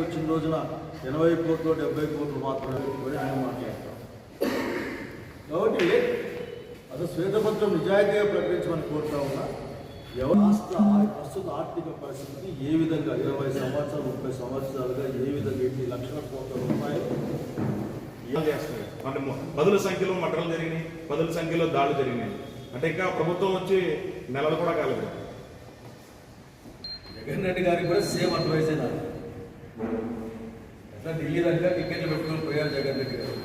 అధికారానికి వచ్చిన రోజున 80 కోట్లు 70 కోట్లు మాత్రమే పెట్టుకొని ఆయన మాట్లాడతాం. కాబట్టి అది శ్వేతపత్రం నిజాయితీగా ప్రకటించమని కోరుతా ఉన్నా. రాష్ట్ర ప్రస్తుత ఆర్థిక పరిస్థితి ఏ విధంగా 20 సంవత్సరాలు 30 సంవత్సరాలుగా ఏ విధంగా 8 లక్షల కోట్ల రూపాయలు అంటే పదుల సంఖ్యలో మటలు జరిగినాయి, పదుల సంఖ్యలో దాడులు జరిగినాయి. అంటే ఇంకా ప్రభుత్వం వచ్చి నెలలు కూడా కాలేదు. జగన్ రెడ్డి గారికి కూడా సేమ్ అడ్వైస్ అయినా ఎట్లా ఢిల్లీ దగ్గర టికెట్లు పెట్టుకొని పోయారు జగన్ రెడ్డి గారు.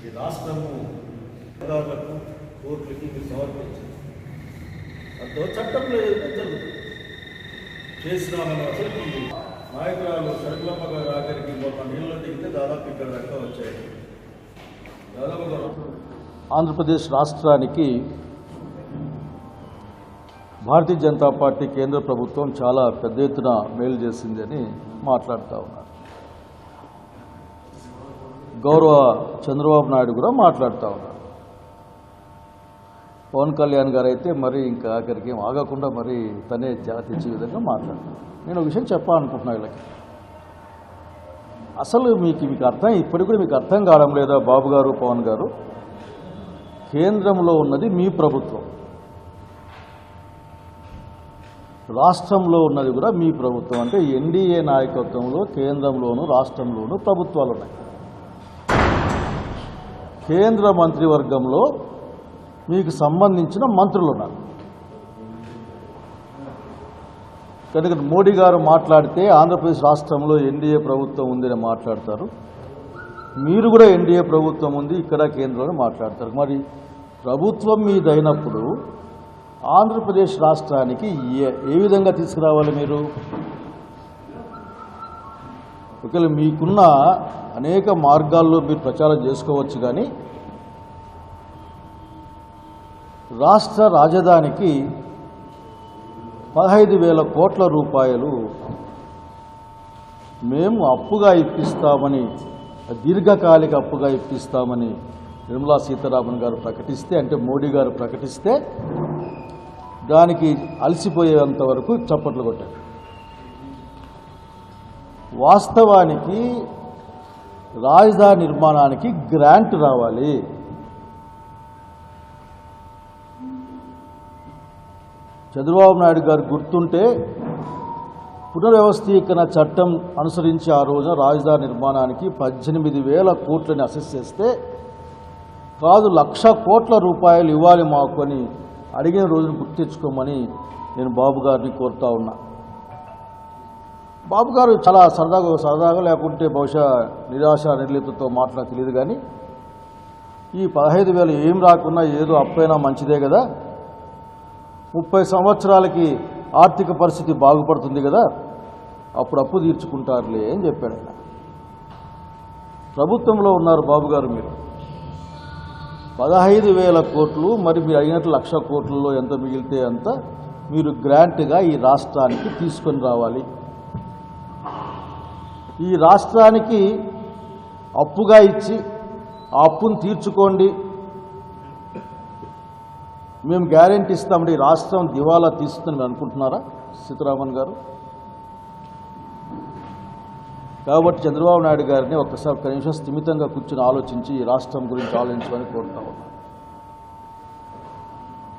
ఈ రాష్ట్రము అధికారులకు కోర్టులకి మీరు సమర్పించారు. అంతో చట్టంలో జరుగుతుంది చేసినామని అసలు నాయకురాలు సరుకులమ్మ గారు ఆఖరికి మొన్న నీళ్ళు దిగితే దాదాపు ఇక్కడ దాకా వచ్చాయి. దాదాపుగా ఆంధ్రప్రదేశ్ రాష్ట్రానికి భారతీయ జనతా పార్టీ కేంద్ర ప్రభుత్వం చాలా పెద్ద ఎత్తున మేలు చేసిందని మాట్లాడుతూ ఉన్నారు. గౌరవ చంద్రబాబు నాయుడు కూడా మాట్లాడుతూ ఉన్నారు. పవన్ కళ్యాణ్ గారు అయితే మరి ఇంకా ఆఖరికి ఏం ఆగకుండా మరి తనే జాతించే విధంగా మాట్లాడుతున్నారు. నేను ఒక విషయం చెప్పాలనుకుంటున్నా వీళ్ళకి. అసలు మీకు అర్థం ఇప్పటికి కూడా మీకు అర్థం కావడం లేదా బాబు గారు పవన్ గారు? కేంద్రంలో ఉన్నది మీ ప్రభుత్వం, రాష్ట్రంలో ఉన్నది కూడా మీ ప్రభుత్వం. అంటే ఎన్డీఏ నాయకత్వంలో కేంద్రంలోనూ రాష్ట్రంలోనూ ప్రభుత్వాలు ఉన్నాయి. కేంద్ర మంత్రివర్గంలో మీకు సంబంధించిన మంత్రులు ఉన్నారు. కనుక మోడీ గారు మాట్లాడితే ఆంధ్రప్రదేశ్ రాష్ట్రంలో ఎన్డీఏ ప్రభుత్వం ఉందని మాట్లాడతారు. మీరు కూడా ఎన్డీఏ ప్రభుత్వం ఉంది ఇక్కడ కేంద్రంలో మాట్లాడతారు. మరి ప్రభుత్వం మీదైనప్పుడు ఆంధ్రప్రదేశ్ రాష్ట్రానికి ఏ విధంగా తీసుకురావాలి మీరు? ఒకవేళ మీకున్న అనేక మార్గాల్లో మీరు ప్రచారం చేసుకోవచ్చు, కానీ రాష్ట్ర రాజధానికి 15,000 కోట్ల రూపాయలు మేము అప్పుగా ఇప్పిస్తామని, దీర్ఘకాలిక అప్పుగా ఇప్పిస్తామని నిర్మలా సీతారామన్ గారు ప్రకటిస్తే, అంటే మోడీ గారు ప్రకటిస్తే దానికి అలసిపోయేంత వరకు చప్పట్లు కొట్టారు. వాస్తవానికి రాజధాని నిర్మాణానికి గ్రాంట్ రావాలి. చంద్రబాబు నాయుడు గారు గుర్తుంటే పునర్వ్యవస్థీకరణ చట్టం అనుసరించి ఆ రోజున రాజధాని నిర్మాణానికి 18,000 కోట్లని అసెస్ చేస్తే, కాదు 1,00,000 కోట్ల రూపాయలు ఇవ్వాలి మాకు అని అడిగిన రోజును గుర్తు తెచ్చుకోమని నేను బాబు గారిని కోరుతా ఉన్నా. బాబు గారు చాలా సరదాగా లేకుంటే బహుశా నిరాశ నిర్లిప్తతో మాట్లాడ తెలియదు, కానీ ఈ 15,000 ఏం రాకున్నా ఏదో అప్పైనా మంచిదే కదా, 30 సంవత్సరాలకి ఆర్థిక పరిస్థితి బాగుపడుతుంది కదా, అప్పుడు అప్పు తీర్చుకుంటారులే అని చెప్పాడు ఆయన. ప్రభుత్వంలో ఉన్నారు బాబు గారు మీరు. 15,000 కోట్లు, మరి మీరు అయినట్లు 1,00,000 కోట్లలో ఎంత మిగిలితే అంత మీరు గ్రాంట్గా ఈ రాష్ట్రానికి తీసుకొని రావాలి. ఈ రాష్ట్రానికి అప్పుగా ఇచ్చి ఆ అప్పును తీర్చుకోండి, మేము గ్యారెంటీ ఇస్తామంటే ఈ రాష్ట్రం దివాలా తీస్తుందని అనుకుంటున్నారా సీతారామన్ గారు? కాబట్టి చంద్రబాబు నాయుడు గారిని ఒక్కసారి 1 నిమిషం స్థిమితంగా కూర్చొని ఆలోచించి ఈ రాష్ట్రం గురించి ఆలోచించమని కోరుతా ఉన్నాను.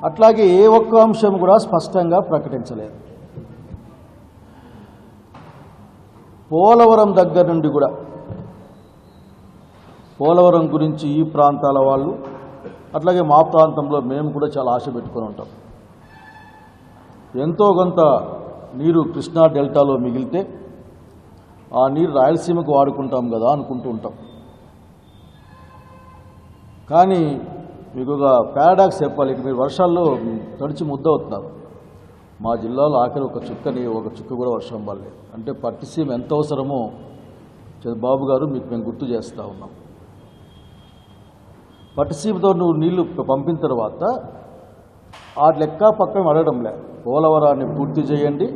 అట్లాగే ఏ ఒక్క అంశం కూడా స్పష్టంగా ప్రకటించలేదు. పోలవరం దగ్గర నుండి కూడా, పోలవరం గురించి ఈ ప్రాంతాల వాళ్ళు అట్లాగే మా ప్రాంతంలో మేము కూడా చాలా ఆశ పెట్టుకొని ఉంటాం. ఎంతో కొంత నీరు కృష్ణా డెల్టాలో మిగిలితే ఆ నీరు రాయలసీమకు వాడుకుంటాం కదా అనుకుంటూ ఉంటాం. కానీ మీకు ఒక పారాడాక్స్ చెప్పాలి, మీరు వర్షాల్లో తడిచి ముద్ద అవుతున్నారు. మా జిల్లాలో ఆఖరి ఒక చుక్క కూడా వర్షం పడలేదు. అంటే పట్టిసీమ ఎంత అవసరమో బాబు గారు మీకు మేము గుర్తు చేస్తూ ఉన్నాం. పట్టిసీమతో నువ్వు నీళ్లు పంపిన తర్వాత ఆ లెక్క పక్కన అడగడంలే, పోలవరాన్ని పూర్తి చేయండి,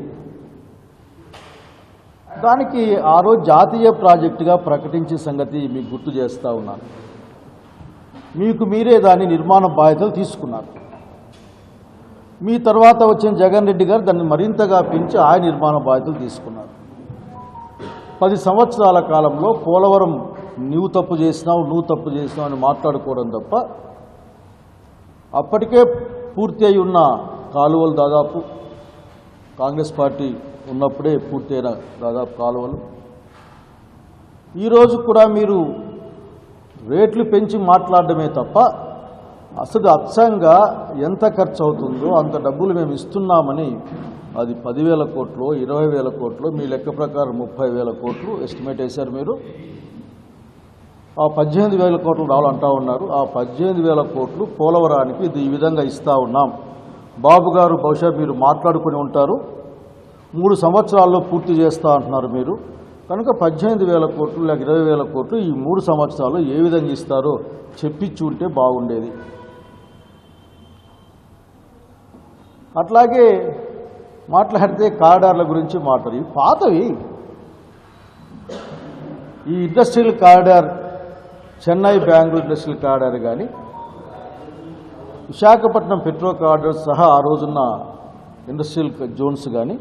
దానికి ఆ రోజు జాతీయ ప్రాజెక్టుగా ప్రకటించే సంగతి మీకు గుర్తు చేస్తూ ఉన్నాను. మీకు మీరే దాని నిర్మాణ బాధ్యతలు తీసుకున్నారు. మీ తర్వాత వచ్చిన జగన్ రెడ్డి గారు దాన్ని మరింతగా పెంచి ఆయన నిర్మాణ బాధ్యతలు తీసుకున్నారు. 10 సంవత్సరాల కాలంలో పోలవరం నువ్వు తప్పు చేసినావు అని మాట్లాడుకోవడం తప్ప అప్పటికే పూర్తి అయి ఉన్న కాలువలు దాదాపు కాంగ్రెస్ పార్టీ ఉన్నప్పుడే పూర్తి అయిన దాదాపు కాలువలు ఈరోజు కూడా మీరు రేట్లు పెంచి మాట్లాడడమే తప్ప అసలు అచ్చంగా ఎంత ఖర్చు అవుతుందో అంత డబ్బులు మేము ఇస్తున్నామని అది 10,000 కోట్లు 20,000 కోట్లు మీ లెక్క ప్రకారం 30,000 కోట్లు ఎస్టిమేట్ వేశారు మీరు. ఆ 18,000 కోట్లు రావాలంటా ఉన్నారు. ఆ 18,000 కోట్లు పోలవరానికి ఇది ఈ విధంగా ఇస్తూ ఉన్నాం. బాబు గారు బహుశా మీరు మాట్లాడుకుని ఉంటారు, 3 సంవత్సరాల్లో పూర్తి చేస్తా అంటున్నారు మీరు. కనుక 18,000 కోట్లు లేక 20,000 కోట్లు ఈ 3 సంవత్సరాల్లో ఏ విధంగా ఇస్తారో చెప్పించి ఉంటే బాగుండేది. అట్లాగే మాట్లాడితే కారిడార్ల గురించి మాట్లాడి పాతవి ఈ industrial corridor Chennai Bengaluru industrial corridor కానీ విశాఖపట్నం పెట్రో కారిడార్ సహా ఆ రోజున్న ఇండస్ట్రియల్ జోన్స్ కానీ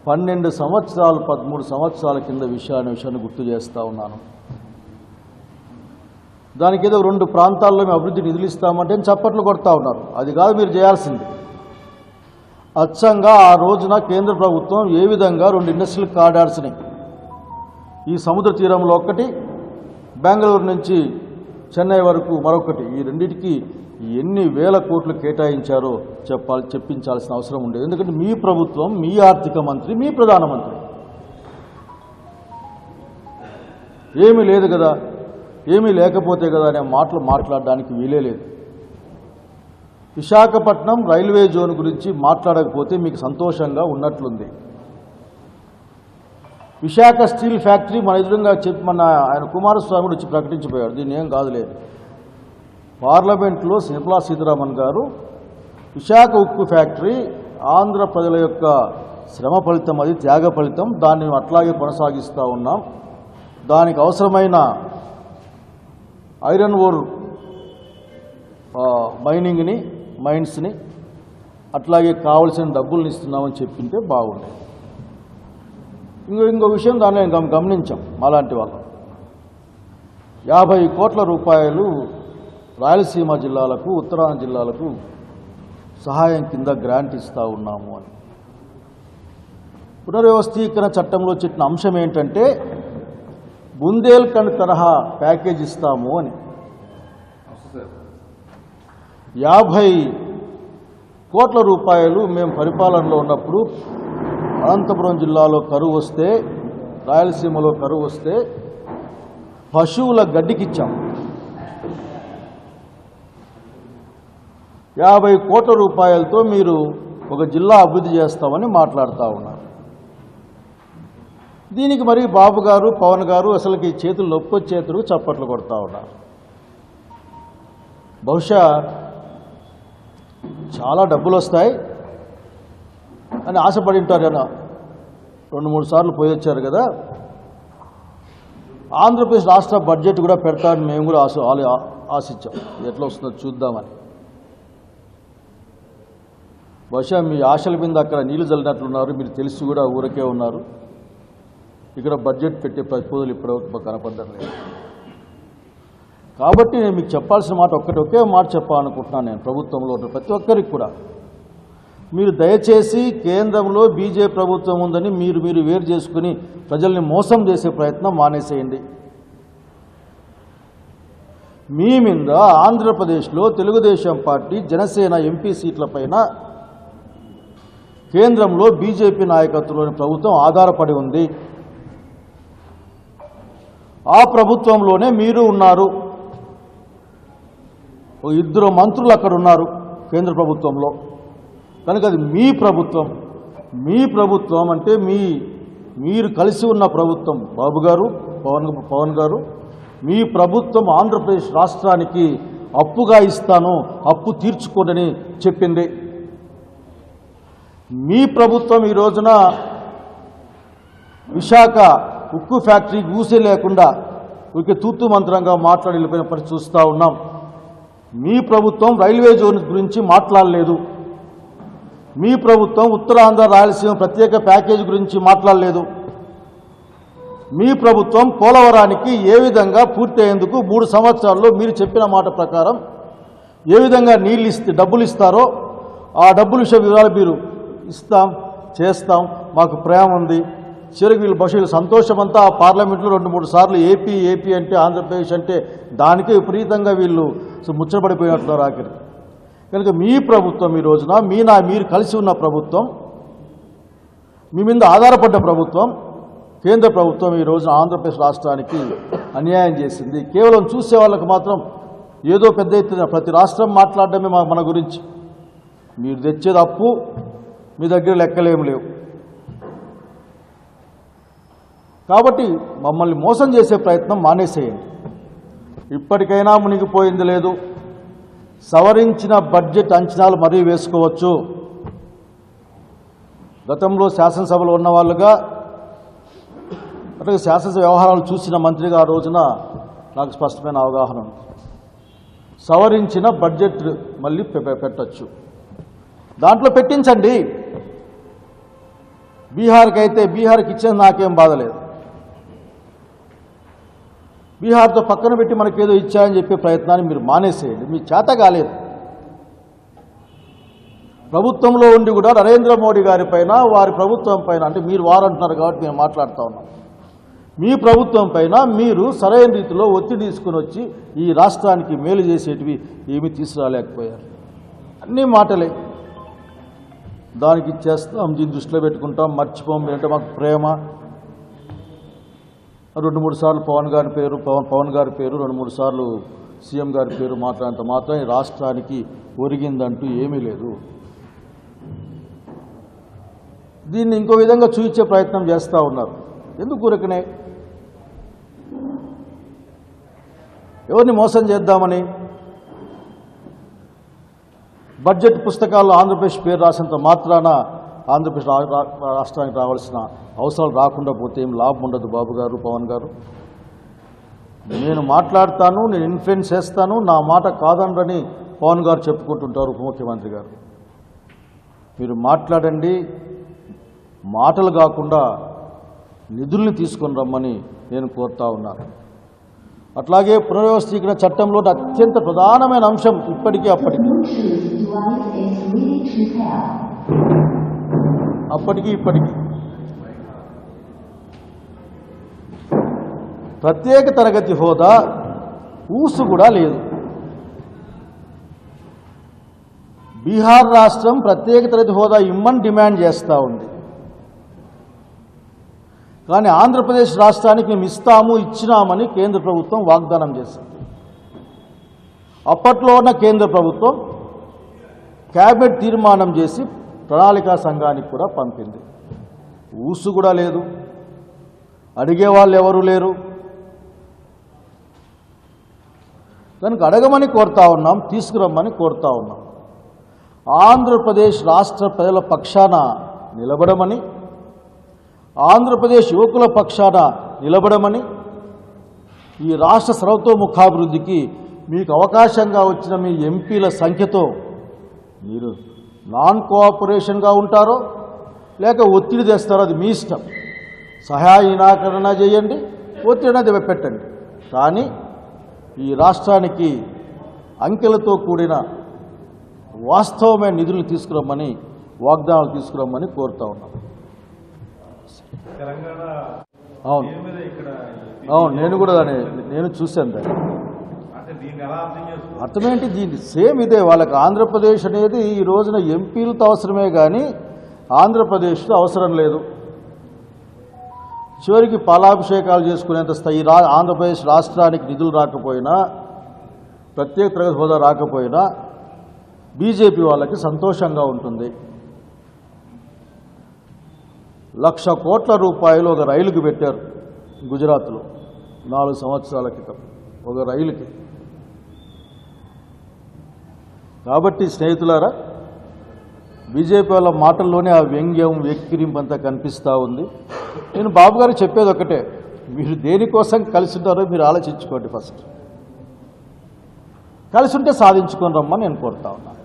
12 సంవత్సరాలు 13 సంవత్సరాల కింద విషయాన్ని గుర్తు చేస్తూ ఉన్నాను. దానికి ఏదో 2 ప్రాంతాల్లో మేము అభివృద్ధి నిధులు ఇస్తామంటే చప్పట్లు కొడతా ఉన్నారు. అది కాదు మీరు చేయాల్సింది. అచ్చంగా ఆ రోజున కేంద్ర ప్రభుత్వం ఏ విధంగా 2 ఇండస్ట్రియల్ కారిడార్స్ని ఈ సముద్ర తీరంలో ఒకటి, బెంగళూరు నుంచి చెన్నై వరకు మరొకటి, ఈ రెండింటికి ఎన్ని వేల కోట్లు కేటాయించారో చెప్పించాల్సిన అవసరం ఉండేది. ఎందుకంటే మీ ప్రభుత్వం, మీ ఆర్థిక మంత్రి, మీ ప్రధానమంత్రి ఏమీ లేదు కదా, ఏమీ లేకపోతే కదా అనే మాటలు మాట్లాడడానికి వీలే లేదు. విశాఖపట్నం రైల్వే జోన్ గురించి మాట్లాడకపోతే మీకు సంతోషంగా ఉన్నట్లుంది. విశాఖ స్టీల్ ఫ్యాక్టరీ మన ఎదురుగా మన ఆయన కుమారస్వామి వచ్చి ప్రకటించిపోయాడు. దీన్ని ఏం కాదులేదు. పార్లమెంట్లో నిర్మలా సీతారామన్ గారు విశాఖ ఉక్కు ఫ్యాక్టరీ ఆంధ్ర ప్రజల యొక్క శ్రమ ఫలితం, అది త్యాగ ఫలితం, దాన్ని అట్లాగే కొనసాగిస్తూ ఉన్నాం. దానికి అవసరమైన ఐరన్ ఓర్ మైన్స్ని అట్లాగే కావలసిన డబ్బుల్ని ఇస్తున్నామని చెప్పింటే బాగుండేది. ఇంకో విషయం దాన్ని గమనించాం. అలాంటి వాళ్ళు 50 కోట్ల రూపాయలు రాయలసీమ జిల్లాలకు, ఉత్తరాంధ్ర జిల్లాలకు సహాయం కింద గ్రాంట్ ఇస్తూ ఉన్నాము అని. పునర్వ్యవస్థీకరణ చట్టంలో చెప్పిన అంశం ఏంటంటే బుందేల్ఖండ్ తరహా ప్యాకేజ్ ఇస్తాము అని. 50 కోట్ల రూపాయలు మేము పరిపాలనలో ఉన్నప్పుడు అనంతపురం జిల్లాలో కరువు వస్తే, రాయలసీమలో కరువు వస్తే పశువుల గడ్డికిచ్చాం. 50 కోట్ల రూపాయలతో మీరు ఒక జిల్లా అభివృద్ధి చేస్తామని మాట్లాడుతూ ఉన్నారు. దీనికి మరి బాబు గారు, పవన్ గారు అసలుకి చేతులు నొప్పొచ్చేతులు చప్పట్లు కొడతా ఉన్నారు. బహుశా చాలా డబ్బులు వస్తాయి అని ఆశపడి ఉంటారు కదా. 2-3 సార్లు పోయి వచ్చారు కదా. ఆంధ్రప్రదేశ్ రాష్ట్ర బడ్జెట్ కూడా పెడతామని మేము కూడా ఆశించాం. ఎట్లా వస్తుందో చూద్దామని. బహుశా మీ ఆశల మీద అక్కడ నీళ్లు చల్లినట్లున్నారు. మీరు తెలిసి కూడా ఊరకే ఉన్నారు. ఇక్కడ బడ్జెట్ పెట్టే ప్రపోజల్ ఇప్పటివరకు కనపడ్డం లేదు. కాబట్టి నేను మీకు చెప్పాల్సిన మాట ఒకే మాట చెప్పాలనుకుంటున్నాను. నేను ప్రభుత్వంలో ఉన్న ప్రతి ఒక్కరికి కూడా మీరు దయచేసి కేంద్రంలో బీజేపీ ప్రభుత్వం ఉందని మీరు వేరు చేసుకుని ప్రజల్ని మోసం చేసే ప్రయత్నం మానేసేయండి. మీ మీద ఆంధ్రప్రదేశ్లో తెలుగుదేశం పార్టీ, జనసేన ఎంపీ సీట్లపైన కేంద్రంలో బీజేపీ నాయకత్వంలోని ప్రభుత్వం ఆధారపడి ఉంది. ఆ ప్రభుత్వంలోనే మీరు ఉన్నారు. 2 మంత్రులు అక్కడ ఉన్నారు కేంద్ర ప్రభుత్వంలో. కనుక అది మీ ప్రభుత్వం. మీ ప్రభుత్వం అంటే మీరు కలిసి ఉన్న ప్రభుత్వం. బాబు గారు, పవన్ గారు, మీ ప్రభుత్వం ఆంధ్రప్రదేశ్ రాష్ట్రానికి అప్పుగా ఇస్తాను, అప్పు తీర్చుకోనని చెప్పింది. మీ ప్రభుత్వం ఈ రోజున విశాఖ ఉక్కు ఫ్యాక్టరీ ఊసే లేకుండా ఊరికే తూతు మంత్రంగా మాట్లాడి వెళ్ళిపోయిన పరిస్థితి చూస్తూ ఉన్నాం. మీ ప్రభుత్వం రైల్వే జోన్ గురించి మాట్లాడలేదు. మీ ప్రభుత్వం ఉత్తరాంధ్ర రాయలసీమ ప్రత్యేక ప్యాకేజీ గురించి మాట్లాడలేదు. మీ ప్రభుత్వం పోలవరానికి ఏ విధంగా పూర్తి అయ్యేందుకు 3 సంవత్సరాల్లో మీరు చెప్పిన మాట ప్రకారం ఏ విధంగా డబ్బులు ఇస్తారో ఆ డబ్బుల వివరాలు మీరు ఇస్తాం చేస్తాం, మాకు ప్రేమ ఉంది, చివరికి వీళ్ళు బహుశా సంతోషమంతా పార్లమెంట్లో 2-3 సార్లు ఏపీ అంటే ఆంధ్రప్రదేశ్ అంటే దానికే విపరీతంగా వీళ్ళు ముచ్చటపడిపోయినట్లున్నారు ఆఖరికి. కనుక మీ ప్రభుత్వం ఈ రోజున మీరు కలిసి ఉన్న ప్రభుత్వం, మీ మీద ఆధారపడ్డ ప్రభుత్వం, కేంద్ర ప్రభుత్వం ఈ రోజున ఆంధ్రప్రదేశ్ రాష్ట్రానికి అన్యాయం చేసింది. కేవలం చూసే వాళ్ళకు మాత్రం ఏదో పెద్ద ఎత్తున ప్రతి రాష్ట్రం మాట్లాడడమే మన గురించి. మీరు తెచ్చేది అప్పు, మీ దగ్గర లెక్కలేమి లేవు. కాబట్టి మమ్మల్ని మోసం చేసే ప్రయత్నం మానేసేయండి. ఇప్పటికైనా మునిగిపోయింది లేదు. సవరించిన బడ్జెట్ అంచనాలు మరీ వేసుకోవచ్చు. గతంలో శాసనసభలో ఉన్న వాళ్ళుగా, అట్లాగే శాసనసభ వ్యవహారాలు చూసిన మంత్రిగా ఆ రోజున నాకు స్పష్టమైన అవగాహన ఉంది. సవరించిన బడ్జెట్ మళ్ళీ పెట్టచ్చు, దాంట్లో పెట్టించండి. బీహార్కి ఇచ్చేది నాకేం బాధలేదు. బీహార్తో పక్కన పెట్టి మనకేదో ఇచ్చాయని చెప్పే ప్రయత్నాన్ని మీరు మానేసేయండి. మీ చేత కాలేదు. ప్రభుత్వంలో ఉండి కూడా నరేంద్ర మోడీ గారి పైన, వారి ప్రభుత్వం పైన, అంటే మీరు వారు అంటున్నారు కాబట్టి నేను మాట్లాడుతూ ఉన్నాను, మీ ప్రభుత్వం పైన మీరు సరైన రీతిలో ఒత్తిడి తీసుకుని వచ్చి ఈ రాష్ట్రానికి మేలు చేసేటివి ఏమీ తీసుకురాలేకపోయారు. అన్నీ మాటలే. దానికి ఇచ్చేస్తాం, దీన్ని దృష్టిలో పెట్టుకుంటాం, మర్చిపోం, అంటే మాకు ప్రేమ. 2-3 సార్లు పవన్ గారి పేరు 2-3 సార్లు సీఎం గారి పేరు మాట్లాడినంత మాత్రం ఈ రాష్ట్రానికి ఒరిగిందంటూ ఏమీ లేదు. దీన్ని ఇంకో విధంగా చూపించే ప్రయత్నం చేస్తూ ఉన్నారు. ఎందుకు ఊరకనే? ఎవరిని మోసం చేద్దామని? బడ్జెట్ పుస్తకాల్లో ఆంధ్రప్రదేశ్ పేరు రాసినంత మాత్రాన ఆంధ్రప్రదేశ్ రాష్ట్రానికి రావాల్సిన అవసరాలు రాకుండా పోతే ఏం లాభం ఉండదు బాబు గారు, పవన్ గారు. నేను మాట్లాడతాను, నేను ఇన్ఫ్లుయెన్స్ చేస్తాను, నా మాట కాదనని పవన్ గారు చెప్పుకుంటుంటారు, ఉప ముఖ్యమంత్రి గారు. మీరు మాట్లాడండి, మాటలు కాకుండా నిధుల్ని తీసుకొని రమ్మని నేను కోరుతా ఉన్నాను. అట్లాగే పునర్వ్యవస్థీకరణ చట్టంలో అత్యంత ప్రధానమైన అంశం ఇప్పటికీ ఇప్పటికీ ప్రత్యేక తరగతి హోదా ఊసు కూడా లేదు. బీహార్ రాష్ట్రం ప్రత్యేక తరగతి హోదా ఇమ్మని డిమాండ్ చేస్తూ ఉంది. కానీ ఆంధ్రప్రదేశ్ రాష్ట్రానికి మేము ఇచ్చినామని కేంద్ర ప్రభుత్వం వాగ్దానం చేసింది. అప్పట్లో ఉన్న కేంద్ర ప్రభుత్వం క్యాబినెట్ తీర్మానం చేసి ప్రణాళికా సంఘానికి కూడా పంపింది. ఊసు కూడా లేదు, అడిగేవాళ్ళు ఎవరు లేరు. దానికి అడగమని కోరుతా ఉన్నాం, తీసుకురమ్మని కోరుతా ఉన్నాం. ఆంధ్రప్రదేశ్ రాష్ట్ర ప్రజల పక్షాన నిలబడమని, ఆంధ్రప్రదేశ్ యువకుల పక్షాన నిలబడమని, ఈ రాష్ట్ర సర్వతోముఖాభివృద్ధికి మీకు అవకాశంగా వచ్చిన మీ ఎంపీల సంఖ్యతో మీరు నాన్ కోఆపరేషన్గా ఉంటారో లేక ఒత్తిడి తెస్తారో అది మీ ఇష్టం. సహాయ నిరాకరణ చేయండి, ఒత్తిడి అనేది పెట్టండి. కానీ ఈ రాష్ట్రానికి అంకెలతో కూడిన వాస్తవమైన నిధులు తీసుకురమ్మని, వాగ్దానాలు తీసుకురమ్మని కోరుతా ఉన్నాం. అవును, నేను కూడా నేను చూశాను దాన్ని. అర్థమేంటి? దీన్ని సేమ్ ఇదే. వాళ్ళకి ఆంధ్రప్రదేశ్ అనేది ఈ రోజున ఎంపీలతో అవసరమే కానీ ఆంధ్రప్రదేశ్తో అవసరం లేదు. చివరికి పాలాభిషేకాలు చేసుకునేంత స్థాయి ఆంధ్రప్రదేశ్ రాష్ట్రానికి నిధులు రాకపోయినా, ప్రత్యేక తరగతి హోదా రాకపోయినా బీజేపీ వాళ్ళకి సంతోషంగా ఉంటుంది. 1,00,000 కోట్ల రూపాయలు ఒక రైలుకి పెట్టారు గుజరాత్లో 4 సంవత్సరాల క్రితం, ఒక రైలుకి. కాబట్టి స్నేహితులారా, బీజేపీ వాళ్ళ మాటల్లోనే ఆ వ్యంగ్యం, వెక్కిరింపు అంతా కనిపిస్తూ ఉంది. నేను బాబు గారికి చెప్పేది ఒకటే, మీరు దేనికోసం కలిసి ఉంటారో మీరు ఆలోచించుకోండి. ఫస్ట్ కలిసి ఉంటే సాధించుకొని రమ్మని నేను కోరుతా ఉన్నాను.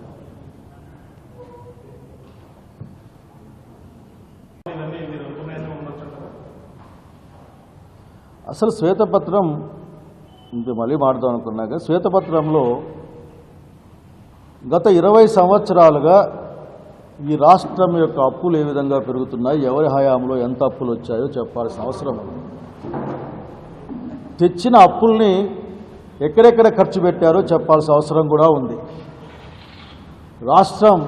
అసలు శ్వేతపత్రం ఇంకా మళ్ళీ మాట్లాడదాం అనుకున్నాక శ్వేతపత్రంలో గత 20 సంవత్సరాలుగా ఈ రాష్ట్రం యొక్క అప్పులు ఏ విధంగా పెరుగుతున్నాయి, ఎవరి హయాంలో ఎంత అప్పులు వచ్చాయో చెప్పాల్సిన అవసరం ఉంది. తెచ్చిన అప్పుల్ని ఎక్కడెక్కడ ఖర్చు పెట్టారో చెప్పాల్సిన అవసరం కూడా ఉంది. రాష్ట్రం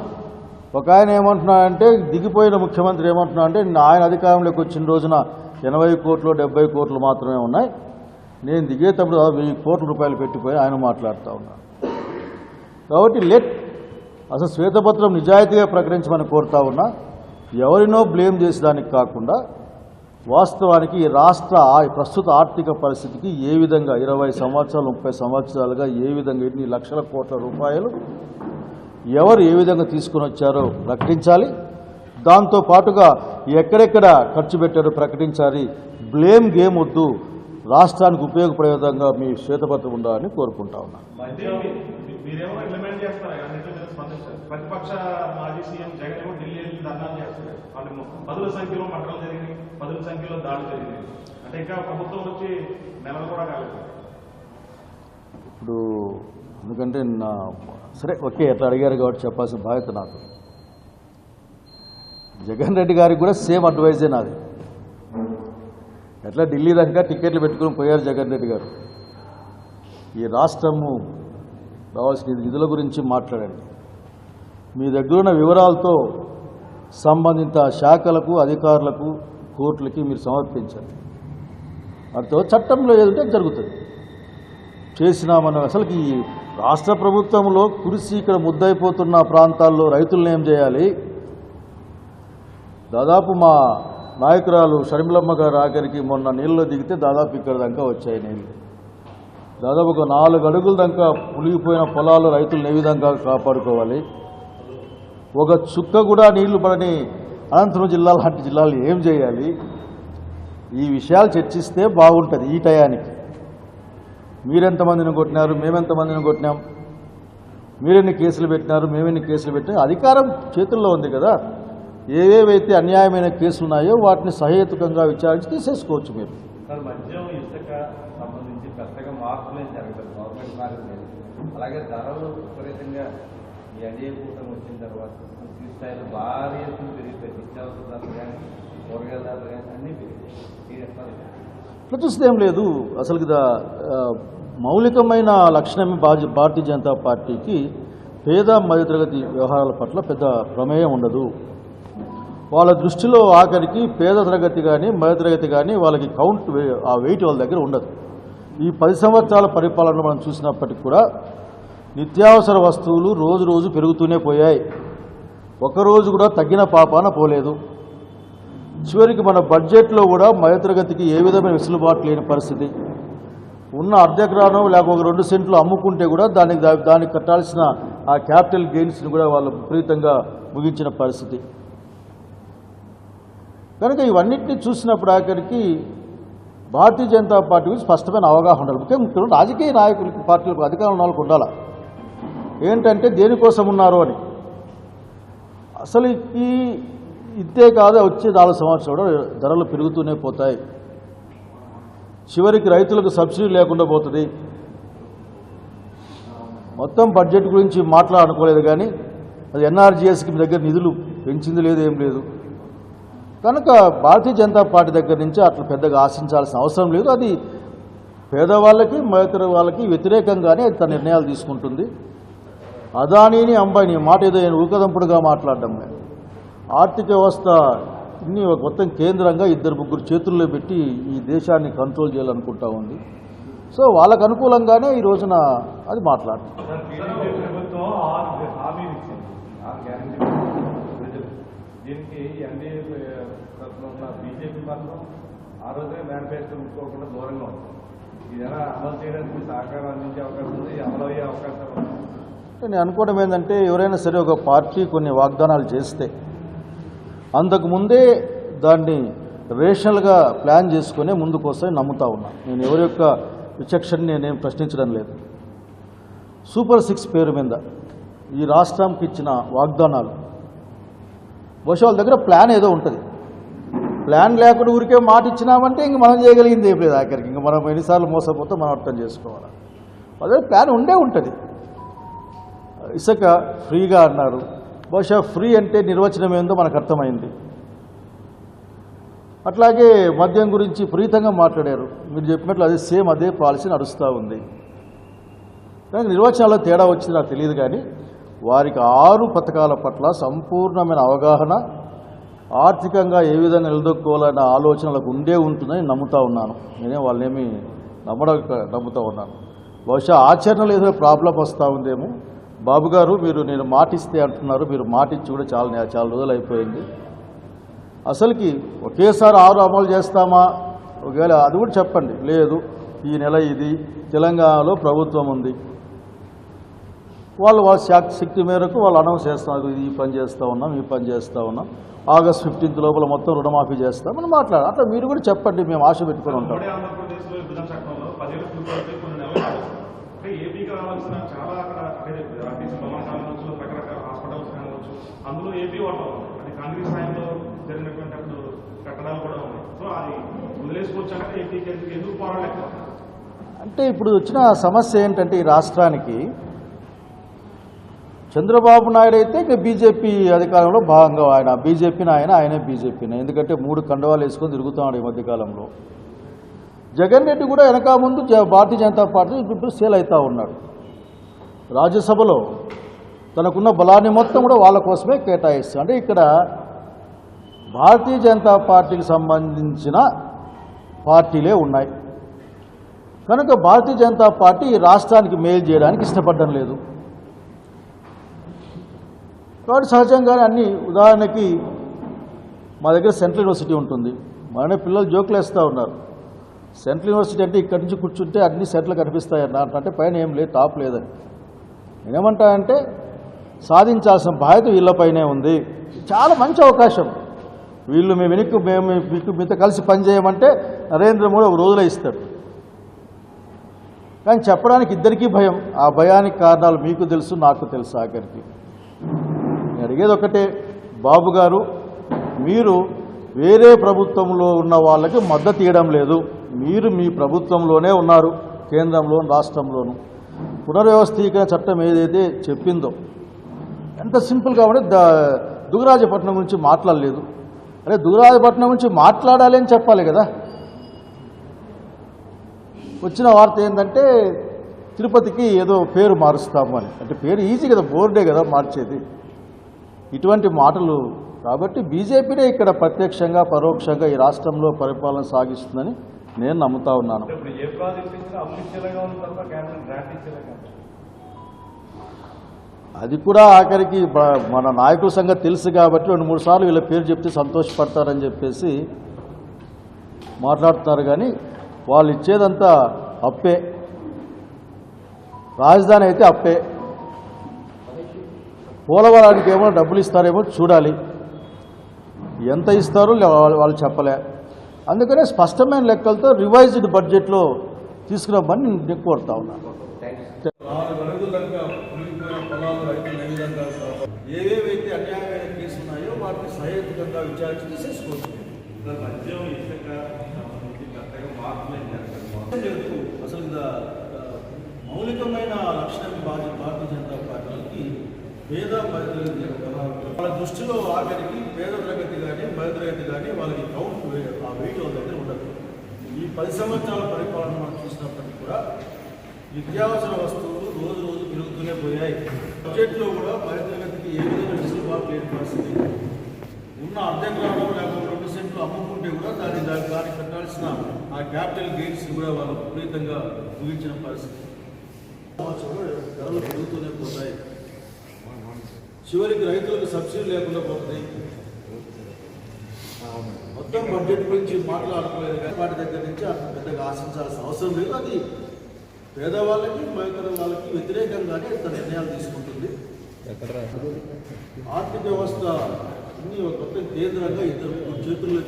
ఒక ఆయన ఏమంటున్నాడంటే, దిగిపోయిన ముఖ్యమంత్రి ఏమంటున్నాడంటే, ఆయన అధికారంలోకి వచ్చిన రోజున 80 కోట్లు 70 కోట్లు మాత్రమే ఉన్నాయి, నేను దిగేటప్పుడు 1000 కోట్ల రూపాయలు పెట్టిపోయి ఆయన మాట్లాడుతూ ఉన్నాను. కాబట్టి అసలు శ్వేతపత్రం నిజాయితీగా ప్రకటించమని కోరుతా ఉన్నా, ఎవరినో బ్లేమ్ చేసేదానికి కాకుండా వాస్తవానికి ఈ రాష్ట్ర ప్రస్తుత ఆర్థిక పరిస్థితికి ఏ విధంగా 20 సంవత్సరాలు 30 సంవత్సరాలుగా ఏ విధంగా ఎన్ని లక్షల కోట్ల రూపాయలు ఎవరు ఏ విధంగా తీసుకుని వచ్చారో ప్రకటించాలి. దాంతోపాటుగా ఎక్కడెక్కడ ఖర్చు పెట్టారో ప్రకటించాలి. బ్లేమ్ గేమ్ వద్దు, రాష్ట్రానికి ఉపయోగపడే విధంగా మీ శ్వేతపత్రం ఉండాలని కోరుకుంటా ఉన్నాను. మీరేమో ఇంప్లిమెంట్ చేస్తారు, ప్రతిపక్ష మాజీ సీఎం జగన్ ఏమో ఢిల్లీ ధర్నాలు చేస్తారు, వాళ్ళు పదుల సంఖ్యలో మటలు జరిగినాయి, పదుల సంఖ్యలో దాడులు జరిగినాయి. అంటే ఇంకా ప్రభుత్వం వచ్చి నెలలు కూడా కాలేదు. ఇప్పుడు ఎందుకంటే సరే ఓకే ఎట్లా అడిగారు కాబట్టి చెప్పాల్సిన బాధ్యత నాకు. జగన్ రెడ్డి గారికి కూడా సేమ్ అడ్వైజే నాది. ఎట్లా ఢిల్లీ దాకా టికెట్లు పెట్టుకుని పోయారు జగన్ రెడ్డి గారు. ఈ రాష్ట్రము రావాల్సిన నిధుల గురించి మాట్లాడండి, మీ దగ్గర ఉన్న వివరాలతో సంబంధిత శాఖలకు అధికారులకు కోర్టులకి మీరు సమర్పించండి. వాటితో చట్టంలో ఏదంటే జరుగుతుంది. చేసినామన్న అసలుకి ఈ రాష్ట్ర ప్రభుత్వంలో కురిసి ఇక్కడ ముద్దయిపోతున్న ప్రాంతాల్లో రైతులను ఏం చేయాలి? దాదాపు మా నాయకురాలు షర్మిలమ్మ గారు ఆఖరికి మొన్న నీళ్ళలో దిగితే దాదాపు ఇక్కడ దాకా వచ్చాయి నీళ్ళు. దాదాపు ఒక 4 అడుగుల దాకా పులిగిపోయిన పొలాలు రైతులను ఏ విధంగా కాపాడుకోవాలి? ఒక చుక్క కూడా నీళ్లు పడని అనంతపురం జిల్లా లాంటి జిల్లాలు ఏం చేయాలి? ఈ విషయాలు చర్చిస్తే బాగుంటుంది. ఈ టయానికి మీరెంతమందిని కొట్టినారు, మేమెంతమందిని కొట్టినాం, మీరెన్ని కేసులు పెట్టినారు, మేమెన్ని కేసులు పెట్టినా, అధికారం చేతుల్లో ఉంది కదా. ఏవేవైతే అన్యాయమైన కేసులు ఉన్నాయో వాటిని సహేతుకంగా విచారించి తీసేసుకోవచ్చు మీరు. సార్, మద్యం ఇసుక సంబంధించి పెద్దగా మార్పులేం జరగదు, గవర్నమెంట్ మారింది. అలాగే ధరలు విపరీతంగా ఈ ఎన్డీఏ కూటమి వచ్చిన తర్వాత పూర్తి స్థాయిలో భారీ ఎత్తున పెరిగిపోయి నిత్యావసర ధరలు కానీ కూరగాయల ధరలు కానీ అన్నీ పెరిగిపోయి. ఇట్లా చూస్తే ఏం లేదు. అసలు మౌలికమైన లక్షణమే భారతీయ జనతా పార్టీకి పేద మధ్యతరగతి వ్యవహారాల పట్ల పెద్ద ప్రమేయం ఉండదు. వాళ్ళ దృష్టిలో ఆఖరికి పేద తరగతి కానీ మధ్యతరగతి కానీ వాళ్ళకి కౌంట్ ఆ వెయిట్ వాళ్ళ దగ్గర ఉండదు. ఈ 10 సంవత్సరాల పరిపాలనలో మనం చూసినప్పటికీ కూడా నిత్యావసర వస్తువులు రోజు రోజు పెరుగుతూనే పోయాయి. ఒకరోజు కూడా తగ్గిన పాపాన పోలేదు. చివరికి మన బడ్జెట్లో కూడా మధ్యతరగతికి ఏ విధమైన వెసులుబాటు లేని పరిస్థితి. ఉన్న అర్ధెకరానో లేకపోతే 2 సెంట్లు అమ్ముకుంటే కూడా దానికి కట్టాల్సిన ఆ క్యాపిటల్ గెయిన్స్ని కూడా వాళ్ళు విపరీతంగా ముగించిన పరిస్థితి. కనుక ఇవన్నిటిని చూసినప్పుడు ఆఖరికి భారతీయ జనతా పార్టీ గురించి స్పష్టమైన అవగాహన ఉండాలి. ముఖ్యంగా రాజకీయ నాయకులకి, పార్టీలకు, అధికారంలో వాళ్ళకు ఉండాలి. ఏంటంటే దేనికోసం ఉన్నారు అని. అసలు ఇంతే కాదు, వచ్చే 4 సంవత్సరాలు కూడా ధరలు పెరుగుతూనే పోతాయి. చివరికి రైతులకు సబ్సిడీ లేకుండా పోతుంది. మొత్తం బడ్జెట్ గురించి మాట్లాడుకోలేదు కానీ అది ఎన్ఆర్జీఎస్కి మీ దగ్గర నిధులు పెంచింది లేదు, ఏం లేదు. కనుక భారతీయ జనతా పార్టీ దగ్గర నుంచి అట్లా పెద్దగా ఆశించాల్సిన అవసరం లేదు. అది పేదవాళ్ళకి మధ్యతర వాళ్ళకి వ్యతిరేకంగానే తన నిర్ణయాలు తీసుకుంటుంది. అదానీని అంబానీ మాట ఏదో ఊకదంపుడుగా మాట్లాడడం లేదు. ఆర్థిక వ్యవస్థ ఇన్ని మొత్తం కేంద్రంగా 2-3 చేతుల్లో పెట్టి ఈ దేశాన్ని కంట్రోల్ చేయాలనుకుంటా ఉంది. సో వాళ్ళకు అనుకూలంగానే ఈ రోజున అది మాట్లాడుతుంది. ప్రభుత్వం హామీ ఇచ్చింది, 6 గ్యారెంటీ ప్రజలు. దీనికి ఎన్డీఏ తరఫున ఉన్న బీజేపీ మాత్రం ఆ రోజే మేనిఫెస్టో ఉంచుకోకుండా దూరంగా ఉంది. ఇది ఎలా అమలు చేయడానికి సహకారం అందించే అవకాశం ఉంది, అమలు అయ్యే అవకాశం ఉంది. నేను అనుకోవడం ఏంటంటే, ఎవరైనా సరే ఒక పార్టీ కొన్ని వాగ్దానాలు చేస్తే అంతకుముందే దాన్ని రేషనల్గా ప్లాన్ చేసుకునే ముందుకు వస్తాయని నమ్ముతా ఉన్నా. నేను ఎవరి యొక్క విచక్షణని నేనేం ప్రశ్నించడం లేదు. సూపర్ 6 పేరు మీద ఈ రాష్ట్రానికి ఇచ్చిన వాగ్దానాలు బహుశా వాళ్ళ దగ్గర ప్లాన్ ఏదో ఉంటుంది. ప్లాన్ లేకుండా ఊరికే మాట ఇచ్చినామంటే ఇంక మనం చేయగలిగింది ఏం లేదు ఆఖరికి. ఇంక మనం ఎన్నిసార్లు మోసపోతే మనం అర్థం చేసుకోవాలి. అదే ప్లాన్ ఉండే ఉంటుంది. ఇసుక ఫ్రీగా అన్నారు. బహుశా ఫ్రీ అంటే నిర్వచనం ఏందో మనకు అర్థమైంది. అట్లాగే మద్యం గురించి విపరీతంగా మాట్లాడారు. మీరు చెప్పినట్లు అదే సేమ్ అదే పాలసీ నడుస్తూ ఉంది. కానీ నిర్వచనాల్లో తేడా వచ్చింది నాకు తెలియదు. కానీ వారికి 6 పథకాల పట్ల సంపూర్ణమైన అవగాహన, ఆర్థికంగా ఏ విధంగా నిలదొక్కోవాలన్న ఆలోచనలకు ఉంటుందని నమ్ముతా ఉన్నాను. నేనే వాళ్ళనేమి నమ్ముతూ ఉన్నాను. బహుశా ఆచరణలో ఏదో ప్రాబ్లం వస్తూ ఉందేమో. బాబు గారు, మీరు నేను మాటిస్తే అంటున్నారు. మీరు మాటిచ్చి కూడా చాలా రోజులు అయిపోయింది. అసలుకి ఒకేసారి 6 అమలు చేస్తామా? ఒకవేళ అది కూడా చెప్పండి. లేదు, ఈ నెల ఇది తెలంగాణలో ప్రభుత్వం ఉంది, వాళ్ళ శక్తి మేరకు వాళ్ళు అనౌన్స్ చేస్తున్నారు. ఈ పని చేస్తూ ఉన్నాం, ఈ పని చేస్తూ ఉన్నాం, ఆగస్ట్ 15 లోపల మొత్తం రుణమాఫీ చేస్తామని మాట్లాడారు. అట్లా మీరు కూడా చెప్పండి, మేము ఆశ పెట్టుకుని ఉంటాం. ఆంధ్రప్రదేశ్లో విభజన చట్టంలో 10 ఏళ్ళు పూర్తయితే కొన్ని నెలలు అంటే ఏపీకి రావాల్సిన చాలా అక్కడ ఆర్టీసీ భవన కావచ్చు, రకరకాల హాస్పిటల్స్ కావచ్చు, అందులో ఏపీ ఓటర్ అది కాంగ్రెస్ స్థాయిలో జరిగినటువంటి అప్పుడు కట్టడాలు కూడా ఉన్నాయి. సో అది వదిలేసుకొచ్చాక ఏపీకి ఎందుకు పోరాడలేదు? అంటే ఇప్పుడు వచ్చిన సమస్య ఏంటంటే ఈ రాష్ట్రానికి చంద్రబాబు నాయుడు అయితే ఇక బీజేపీ అధికారంలో భాగంగా ఆయనే బీజేపీని. ఎందుకంటే 3 కండవాలు వేసుకొని తిరుగుతున్నాడు ఈ మధ్యకాలంలో. జగన్ రెడ్డి కూడా వెనక ముందు భారతీయ జనతా పార్టీ గుంటూరు సేల్ అవుతూ ఉన్నాడు. రాజ్యసభలో తనకున్న బలాన్ని మొత్తం కూడా వాళ్ళ కోసమే కేటాయిస్తాడు. అంటే ఇక్కడ భారతీయ జనతా పార్టీకి సంబంధించిన పార్టీలే ఉన్నాయి కనుక భారతీయ జనతా పార్టీ రాష్ట్రానికి మేలు చేయడానికి ఇష్టపడడం లేదు. కాబట్టి సహజంగానే అన్ని, ఉదాహరణకి మా దగ్గర సెంట్రల్ యూనివర్సిటీ ఉంటుంది. మననే పిల్లలు జోకులు వేస్తూ ఉన్నారు. సెంట్రల్ యూనివర్సిటీ అంటే ఇక్కడి నుంచి కూర్చుంటే అన్ని సెంట్లు కనిపిస్తాయన్న అంటే పైన ఏం లేదు, టాప్ లేదని. నేనేమంటానంటే సాధించాల్సిన బాధ్యత వీళ్ళపైనే ఉంది. చాలా మంచి అవకాశం. వీళ్ళు మేము మీతో కలిసి పనిచేయమంటే నరేంద్ర మోడీ ఒక రోజులో ఇస్తాడు. కానీ చెప్పడానికి ఇద్దరికీ భయం. ఆ భయానికి కారణాలు మీకు తెలుసు, నాకు తెలుసు. ఆఖరికి నేను అడిగేది ఒకటే, బాబు గారు, మీరు వేరే ప్రభుత్వంలో ఉన్న వాళ్ళకి మద్దతు ఇవ్వడం లేదు. మీరు మీ ప్రభుత్వంలోనే ఉన్నారు, కేంద్రంలోను రాష్ట్రంలోను. పునర్వ్యవస్థీకరణ చట్టం ఏదైతే చెప్పిందో ఎంత సింపుల్గా ఉంటే దుగ్గరాజపట్నం గురించి మాట్లాడలేదు. అరే, దుగ్గరాజపట్నం గురించి మాట్లాడాలి అని చెప్పాలి కదా. వచ్చిన వార్త ఏంటంటే తిరుపతికి ఏదో పేరు మారుస్తాము అని. అంటే పేరు ఈజీ కదా, బోర్డే కదా మార్చేది. ఇటువంటి మాటలు. కాబట్టి బీజేపీనే ఇక్కడ ప్రత్యక్షంగా పరోక్షంగా ఈ రాష్ట్రంలో పరిపాలన సాగిస్తుందని నేను నమ్ముతా ఉన్నాను. ఇప్పుడు ఏ ప్రాజెక్ట్ ఇచ్చినా అఫీషియల్గా ఉంది తప్ప క్యాబినెట్ గ్రాంట్ ఇచ్చేలాగా. అది కూడా ఆఖరికి మన నాయకుల సంగతి తెలుసు కాబట్టి 2-3 సార్లు వీళ్ళ పేరు చెప్తే సంతోషపడతారని చెప్పేసి మాట్లాడుతున్నారు. కానీ వాళ్ళు ఇచ్చేదంతా అప్పే. రాజధాని అయితే అప్పే. పోలవరానికి ఏమో డబ్బులు ఇస్తారేమో చూడాలి. ఎంత ఇస్తారో వాళ్ళు చెప్పలే. అందుకనే స్పష్టమైన లెక్కలతో రివైజ్డ్ బడ్జెట్లో తీసుకురామని నేను కోరుతా ఉన్నాను. 4 అడుగులుగా మునిగిపోయిన పొలాలు రైతులు ఏ విధంగా ఏవేవైతే అన్యాయమైన కేసులు ఉన్నాయో వాటిని సహేతుకంగా విచారించి చేసుకోవచ్చు. మద్యం ఇసుక లేదు. అసలు మౌలికమైన లక్షణం భారతీయ జనతా పార్టీకి పేద మధ్యతరగతి వాళ్ళ దృష్టిలో ఆఖరికి పేద తరగతి కానీ మధ్యతరగతి కానీ వాళ్ళకి కౌంట్ ఆ వెయిట్ వాళ్ళ దగ్గర ఉండదు. ఈ 10 సంవత్సరాల పరిపాలన మనం చూసినప్పటికీ కూడా నిత్యావసర వస్తువులు రోజు పెరుగుతూనే పోయాయి. బడ్జెట్లో కూడా మధ్యతరగతికి ఏ విధంగా వెసులుబాటు లేని పరిస్థితి. ఉన్న అర్ధగ్రామం లేకపోతే 2 సెంట్లు అమ్ముకుంటే కూడా దానికి కట్టాల్సిన ఆ క్యాపిటల్ గెయిన్స్ కూడా వాళ్ళు విపరీతంగా ముగించిన పరిస్థితి. ధరలు పెరుగుతూనే పోతాయి. చివరికి రైతులకు సబ్సిడీ లేకుండా పోతుంది. మొత్తం బడ్జెట్ గురించి మాట్లాడుకోలేదు కానీ వాటి దగ్గర నుంచి అంత పెద్దగా ఆశించాల్సిన అవసరం లేదు. అది పేదవాళ్ళకి మధ్యతరగతి వాళ్ళకి వ్యతిరేకంగానే ఇంత నిర్ణయాలు తీసుకుంటుంది. ఆర్థిక వ్యవస్థ అన్ని కొత్త కేంద్రంగా 2 చేతుల్లో